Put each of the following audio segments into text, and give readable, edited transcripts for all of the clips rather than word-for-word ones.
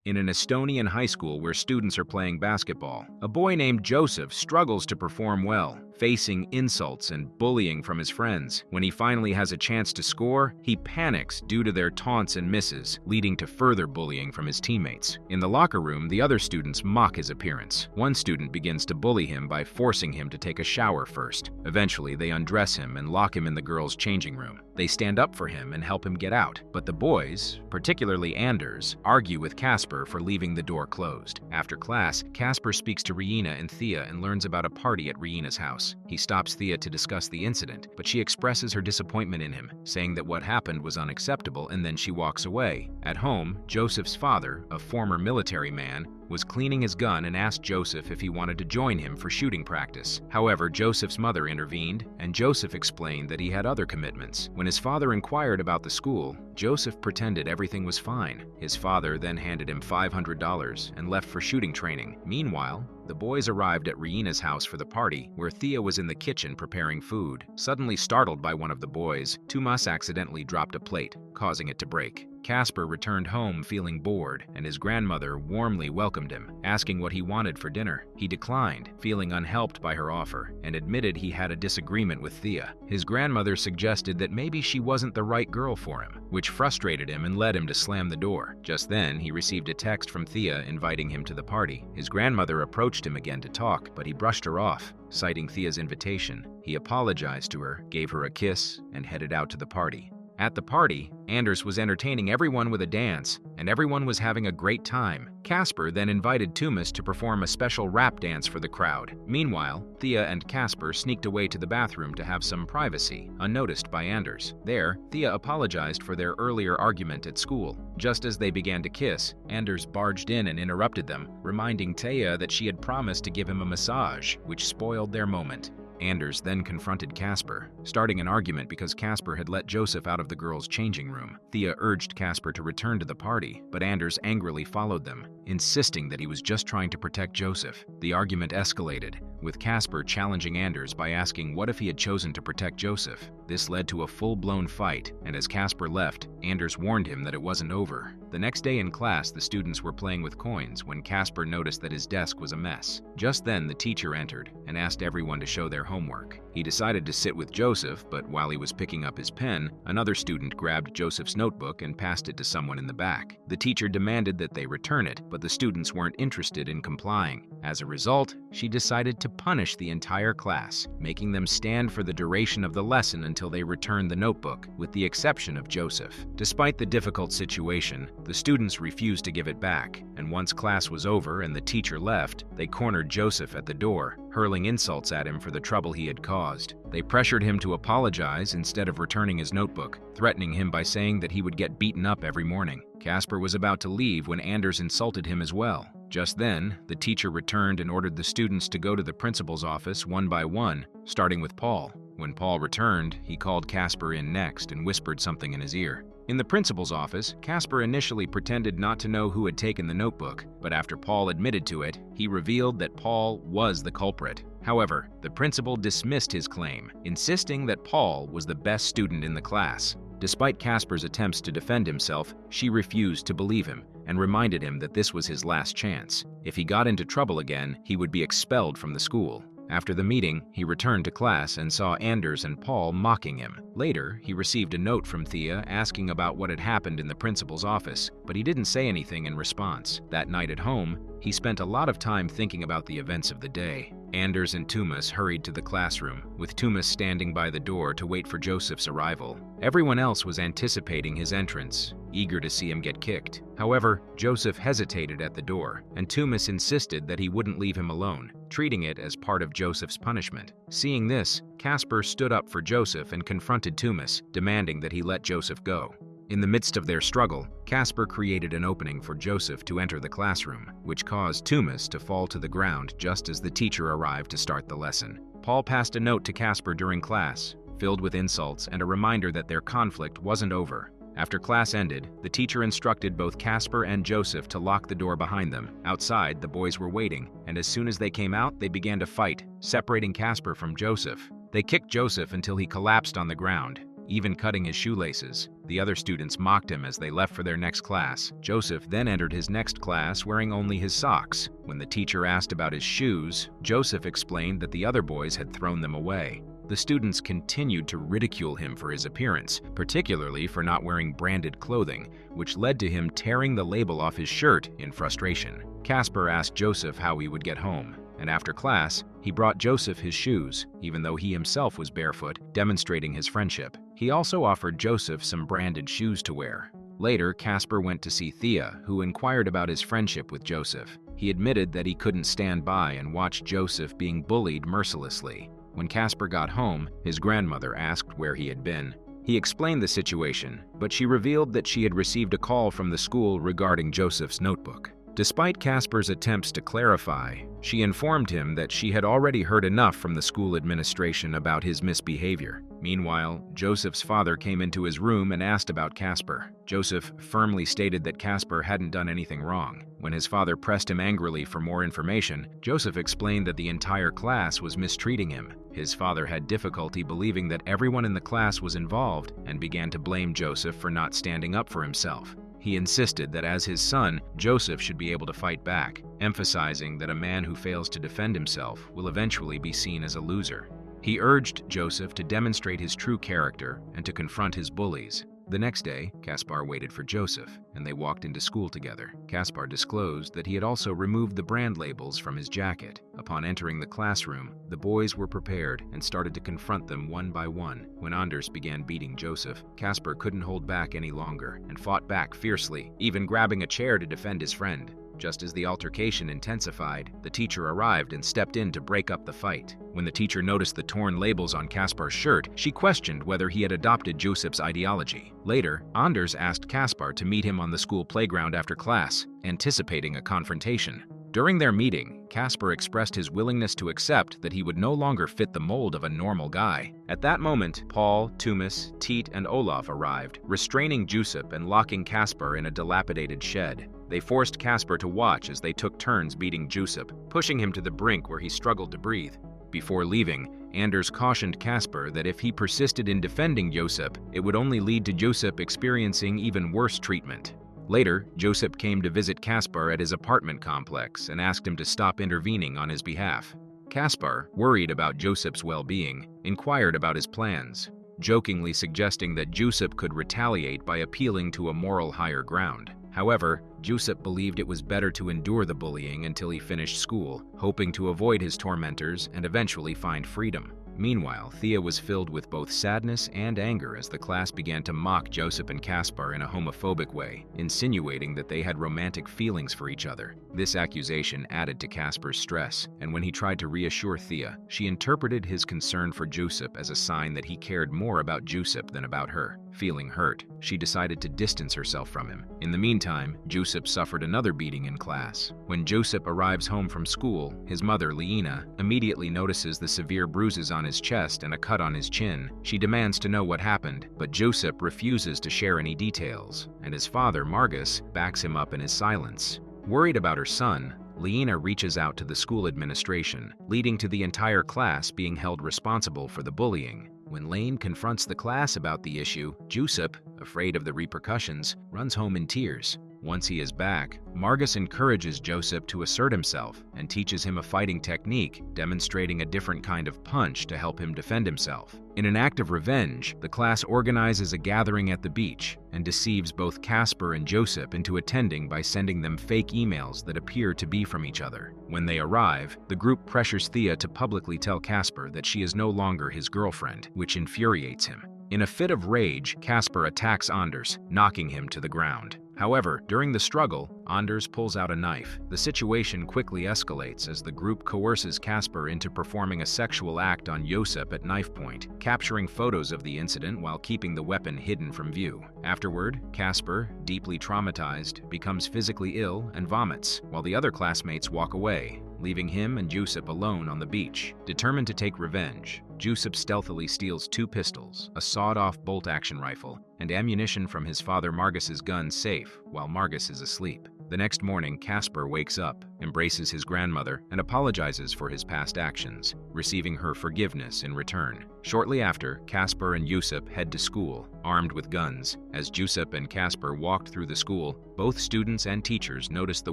In an Estonian high school where students are playing basketball, a boy named Joseph struggles to perform well, facing insults and bullying from his friends. When he finally has a chance to score, he panics due to their taunts and misses, leading to further bullying from his teammates. In the locker room, the other students mock his appearance. One student begins to bully him by forcing him to take a shower first. Eventually, they undress him and lock him in the girls' changing room. They stand up for him and help him get out, but the boys, particularly Anders, argue with Casper for leaving the door closed. After class, Casper speaks to Riina and Thea and learns about a party at Riina's house. He stops Thea to discuss the incident, but she expresses her disappointment in him, saying that what happened was unacceptable, and then she walks away. At home, Joseph's father, a former military man, was cleaning his gun and asked Joseph if he wanted to join him for shooting practice. However, Joseph's mother intervened, and Joseph explained that he had other commitments. When his father inquired about the school, Joseph pretended everything was fine. His father then handed him $500 and left for shooting training. Meanwhile, the boys arrived at Riina's house for the party, where Thea was in the kitchen preparing food. Suddenly startled by one of the boys, Tumas accidentally dropped a plate, causing it to break. Casper returned home feeling bored, and his grandmother warmly welcomed him, asking what he wanted for dinner. He declined, feeling unhelped by her offer, and admitted he had a disagreement with Thea. His grandmother suggested that maybe she wasn't the right girl for him, which frustrated him and led him to slam the door. Just then, he received a text from Thea inviting him to the party. His grandmother approached him again to talk, but he brushed her off. Citing Thea's invitation, he apologized to her, gave her a kiss, and headed out to the party. At the party, Anders was entertaining everyone with a dance, and everyone was having a great time. Casper then invited Tumas to perform a special rap dance for the crowd. Meanwhile, Thea and Casper sneaked away to the bathroom to have some privacy, unnoticed by Anders. There, Thea apologized for their earlier argument at school. Just as they began to kiss, Anders barged in and interrupted them, reminding Thea that she had promised to give him a massage, which spoiled their moment. Anders then confronted Casper, starting an argument because Casper had let Joseph out of the girls' changing room. Thea urged Casper to return to the party, but Anders angrily followed them, insisting that he was just trying to protect Joseph. The argument escalated, with Casper challenging Anders by asking what if he had chosen to protect Joseph. This led to a full-blown fight, and as Casper left, Anders warned him that it wasn't over. The next day in class, the students were playing with coins when Casper noticed that his desk was a mess. Just then, the teacher entered and asked everyone to show their homework. He decided to sit with Joseph, but while he was picking up his pen, another student grabbed Joseph's notebook and passed it to someone in the back. The teacher demanded that they return it, but the students weren't interested in complying. As a result, she decided to punish the entire class, making them stand for the duration of the lesson until they returned the notebook, with the exception of Joseph. Despite the difficult situation, the students refused to give it back, and once class was over and the teacher left, they cornered Joseph at the door, hurling insults at him for the trouble he had caused. They pressured him to apologize instead of returning his notebook, threatening him by saying that he would get beaten up every morning. Casper was about to leave when Anders insulted him as well. Just then, the teacher returned and ordered the students to go to the principal's office one by one, starting with Paul. When Paul returned, he called Casper in next and whispered something in his ear. In the principal's office, Casper initially pretended not to know who had taken the notebook, but after Paul admitted to it, he revealed that Paul was the culprit. However, the principal dismissed his claim, insisting that Paul was the best student in the class. Despite Casper's attempts to defend himself, she refused to believe him and reminded him that this was his last chance. If he got into trouble again, he would be expelled from the school. After the meeting, he returned to class and saw Anders and Paul mocking him. Later, he received a note from Thea asking about what had happened in the principal's office, but he didn't say anything in response. That night at home, he spent a lot of time thinking about the events of the day. Anders and Tumas hurried to the classroom, with Tumas standing by the door to wait for Joseph's arrival. Everyone else was anticipating his entrance, eager to see him get kicked. However, Joseph hesitated at the door, and Tumas insisted that he wouldn't leave him alone, treating it as part of Joseph's punishment. Seeing this, Casper stood up for Joseph and confronted Tumas, demanding that he let Joseph go. In the midst of their struggle, Casper created an opening for Joseph to enter the classroom, which caused Tumas to fall to the ground just as the teacher arrived to start the lesson. Paul passed a note to Casper during class, filled with insults and a reminder that their conflict wasn't over. After class ended, the teacher instructed both Casper and Joseph to lock the door behind them. Outside, the boys were waiting, and as soon as they came out, they began to fight, separating Casper from Joseph. They kicked Joseph until he collapsed on the ground. even cutting his shoelaces. The other students mocked him as they left for their next class. Joseph then entered his next class wearing only his socks. When the teacher asked about his shoes, Joseph explained that the other boys had thrown them away. The students continued to ridicule him for his appearance, particularly for not wearing branded clothing, which led to him tearing the label off his shirt in frustration. Casper asked Joseph how he would get home, and after class, he brought Joseph his shoes, even though he himself was barefoot, demonstrating his friendship. He also offered Joseph some branded shoes to wear. Later, Casper went to see Thea, who inquired about his friendship with Joseph. He admitted that he couldn't stand by and watch Joseph being bullied mercilessly. When Casper got home, his grandmother asked where he had been. He explained the situation, but she revealed that she had received a call from the school regarding Joseph's notebook. Despite Casper's attempts to clarify, she informed him that she had already heard enough from the school administration about his misbehavior. Meanwhile, Joseph's father came into his room and asked about Casper. Joseph firmly stated that Casper hadn't done anything wrong. When his father pressed him angrily for more information, Joseph explained that the entire class was mistreating him. His father had difficulty believing that everyone in the class was involved and began to blame Joseph for not standing up for himself. He insisted that as his son, Joseph should be able to fight back, emphasizing that a man who fails to defend himself will eventually be seen as a loser. He urged Joseph to demonstrate his true character and to confront his bullies. The next day, Caspar waited for Joseph, and they walked into school together. Caspar disclosed that he had also removed the brand labels from his jacket. Upon entering the classroom, the boys were prepared and started to confront them one by one. When Anders began beating Joseph, Caspar couldn't hold back any longer and fought back fiercely, even grabbing a chair to defend his friend. Just as the altercation intensified, the teacher arrived and stepped in to break up the fight. When the teacher noticed the torn labels on Caspar's shirt, she questioned whether he had adopted Joseph's ideology. Later, Anders asked Caspar to meet him on the school playground after class, anticipating a confrontation. During their meeting, Caspar expressed his willingness to accept that he would no longer fit the mold of a normal guy. At that moment, Paul, Tumas, Teet, and Olaf arrived, restraining Joseph and locking Caspar in a dilapidated shed. They forced Caspar to watch as they took turns beating Joseph, pushing him to the brink where he struggled to breathe. Before leaving, Anders cautioned Caspar that if he persisted in defending Joseph, it would only lead to Joseph experiencing even worse treatment. Later, Joseph came to visit Caspar at his apartment complex and asked him to stop intervening on his behalf. Caspar, worried about Joseph's well-being, inquired about his plans, jokingly suggesting that Joseph could retaliate by appealing to a moral higher ground. However, Joseph believed it was better to endure the bullying until he finished school, hoping to avoid his tormentors and eventually find freedom. Meanwhile, Thea was filled with both sadness and anger as the class began to mock Joseph and Caspar in a homophobic way, insinuating that they had romantic feelings for each other. This accusation added to Caspar's stress, and when he tried to reassure Thea, she interpreted his concern for Joseph as a sign that he cared more about Joseph than about her. Feeling hurt, she decided to distance herself from him. In the meantime, Joseph suffered another beating in class. When Joseph arrives home from school, his mother, Leena, immediately notices the severe bruises on his chest and a cut on his chin. She demands to know what happened, but Joseph refuses to share any details, and his father, Margus, backs him up in his silence. Worried about her son, Leena reaches out to the school administration, leading to the entire class being held responsible for the bullying. When Lane confronts the class about the issue, Joseph, afraid of the repercussions, runs home in tears. Once he is back, Margus encourages Joseph to assert himself and teaches him a fighting technique, demonstrating a different kind of punch to help him defend himself. In an act of revenge, the class organizes a gathering at the beach and deceives both Caspar and Joseph into attending by sending them fake emails that appear to be from each other. When they arrive, the group pressures Thea to publicly tell Caspar that she is no longer his girlfriend, which infuriates him. In a fit of rage, Caspar attacks Anders, knocking him to the ground. However, during the struggle, Anders pulls out a knife. The situation quickly escalates as the group coerces Caspar into performing a sexual act on Joseph at knife point, capturing photos of the incident while keeping the weapon hidden from view. Afterward, Caspar, deeply traumatized, becomes physically ill and vomits, while the other classmates walk away, leaving him and Joseph alone on the beach. Determined to take revenge, Joseph stealthily steals 2 pistols, a sawed-off bolt-action rifle, and ammunition from his father Margus's gun safe while Margus is asleep. The next morning, Caspar wakes up, embraces his grandmother, and apologizes for his past actions, receiving her forgiveness in return. Shortly after, Casper and Yusuf head to school, armed with guns. As Yusuf and Casper walked through the school, both students and teachers noticed the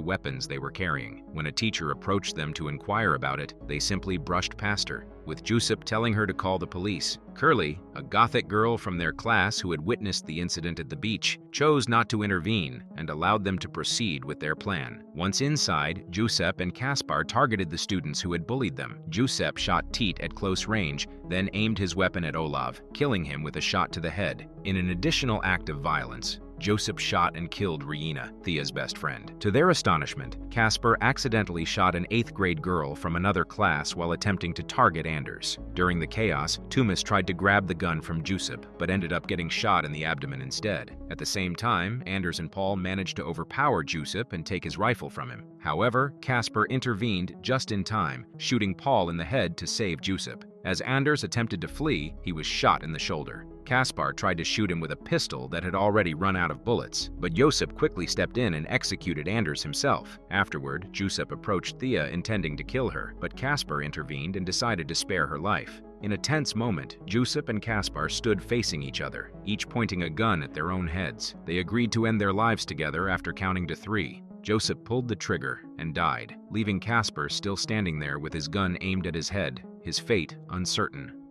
weapons they were carrying. When a teacher approached them to inquire about it, they simply brushed past her, with Yusuf telling her to call the police. Curly, a gothic girl from their class who had witnessed the incident at the beach, chose not to intervene and allowed them to proceed with their plan. Once inside, Yusuf and Caspar targeted the students who had bullied them. Yusuf shot Teet at close range, then aimed his weapon at Olav, killing him with a shot to the head. In an additional act of violence, Joseph shot and killed Riina, Thea's best friend. To their astonishment, Casper accidentally shot an 8th grade girl from another class while attempting to target Anders. During the chaos, Tumas tried to grab the gun from Joseph, but ended up getting shot in the abdomen instead. At the same time, Anders and Paul managed to overpower Joseph and take his rifle from him. However, Casper intervened just in time, shooting Paul in the head to save Joseph. As Anders attempted to flee, he was shot in the shoulder. Caspar tried to shoot him with a pistol that had already run out of bullets, but Joseph quickly stepped in and executed Anders himself. Afterward, Joseph approached Thea intending to kill her, but Caspar intervened and decided to spare her life. In a tense moment, Joseph and Caspar stood facing each other, each pointing a gun at their own heads. They agreed to end their lives together after counting to 3. Joseph pulled the trigger and died, leaving Caspar still standing there with his gun aimed at his head, his fate uncertain.